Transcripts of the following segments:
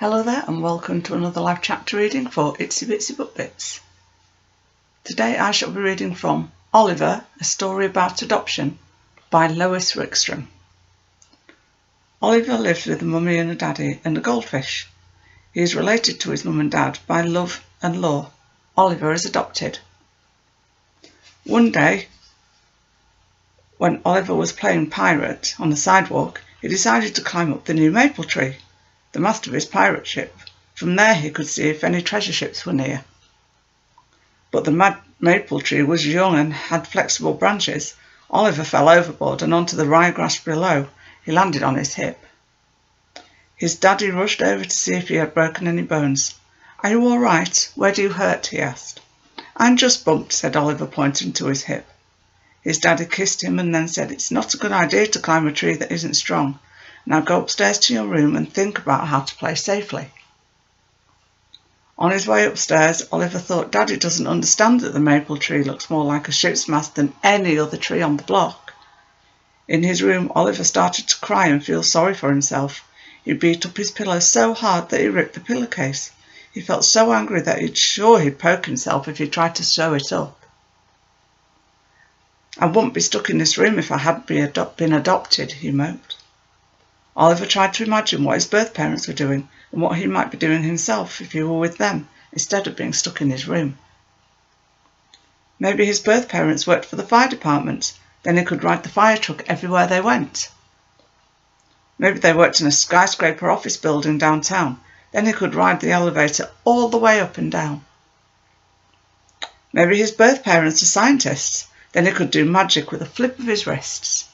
Hello there and welcome to another live chapter reading for Itsy Bitsy Book Bits. Today I shall be reading from Oliver, A Story About Adoption by Lois Wickstrom. Oliver lives with a mummy and a daddy and a goldfish. He is related to his mum and dad by love and law. Oliver is adopted. One day, when Oliver was playing pirate on the sidewalk, he decided to climb up the new maple tree, the mast of his pirate ship. From there he could see if any treasure ships were near. But the maple tree was young and had flexible branches. Oliver fell overboard and onto the ryegrass below. He landed on his hip. His daddy rushed over to see if he had broken any bones. "Are you all right? Where do you hurt?" he asked. "I'm just bumped," said Oliver, pointing to his hip. His daddy kissed him and then said, "It's not a good idea to climb a tree that isn't strong. Now go upstairs to your room and think about how to play safely." On his way upstairs, Oliver thought, Daddy doesn't understand that the maple tree looks more like a ship's mast than any other tree on the block. In his room, Oliver started to cry and feel sorry for himself. He beat up his pillow so hard that he ripped the pillowcase. He felt so angry that he'd poke himself if he tried to sew it up. "I wouldn't be stuck in this room if I hadn't been adopted," he moped. Oliver tried to imagine what his birth parents were doing and what he might be doing himself if he were with them instead of being stuck in his room. Maybe his birth parents worked for the fire department, then he could ride the fire truck everywhere they went. Maybe they worked in a skyscraper office building downtown, then he could ride the elevator all the way up and down. Maybe his birth parents are scientists, then he could do magic with a flip of his wrists.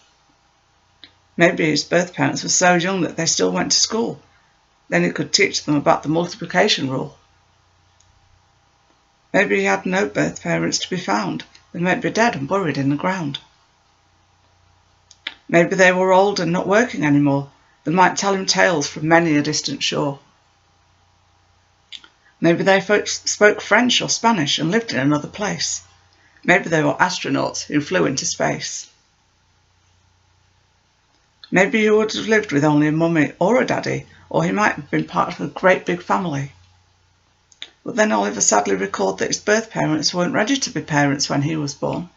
Maybe his birth parents were so young that they still went to school. Then he could teach them about the multiplication rule. Maybe he had no birth parents to be found. They might be dead and buried in the ground. Maybe they were old and not working anymore. They might tell him tales from many a distant shore. Maybe they spoke French or Spanish and lived in another place. Maybe they were astronauts who flew into space. Maybe he would have lived with only a mummy or a daddy, or he might have been part of a great big family. But then Oliver sadly recalled that his birth parents weren't ready to be parents when he was born.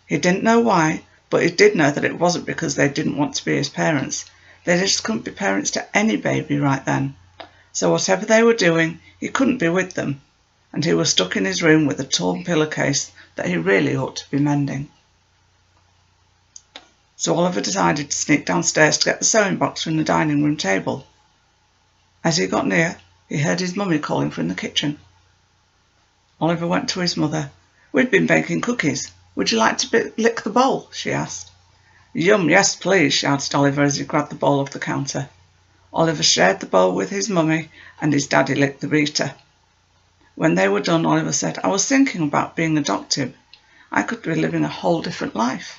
He didn't know why, but he did know that it wasn't because they didn't want to be his parents. They just couldn't be parents to any baby right then. So whatever they were doing, he couldn't be with them, and he was stuck in his room with a torn pillowcase that he really ought to be mending. So Oliver decided to sneak downstairs to get the sewing box from the dining room table. As he got near, he heard his mummy calling from the kitchen. Oliver went to his mother. "We've been baking cookies. Would you like to lick the bowl?" she asked. "Yum, yes please," shouted Oliver as he grabbed the bowl off the counter. Oliver shared the bowl with his mummy and his daddy licked the beater. When they were done, Oliver said, "I was thinking about being adopted. I could be living a whole different life."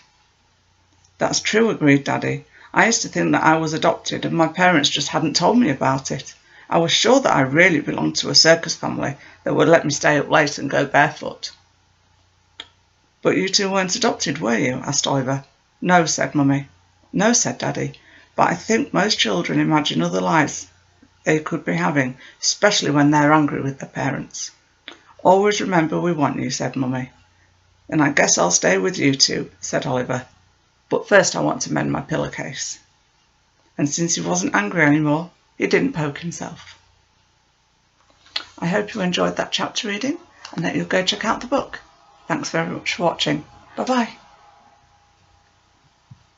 "That's true," agreed Daddy. "I used to think that I was adopted and my parents just hadn't told me about it. I was sure that I really belonged to a circus family that would let me stay up late and go barefoot." "But you two weren't adopted, were you?" asked Oliver. "No," said Mummy. "No," said Daddy. "But I think most children imagine other lives they could be having, especially when they're angry with their parents." "Always remember we want you," said Mummy. "Then I guess I'll stay with you two," said Oliver. "But first I want to mend my pillowcase." And since he wasn't angry anymore, he didn't poke himself. I hope you enjoyed that chapter reading and that you'll go check out the book. Thanks very much for watching. Bye bye.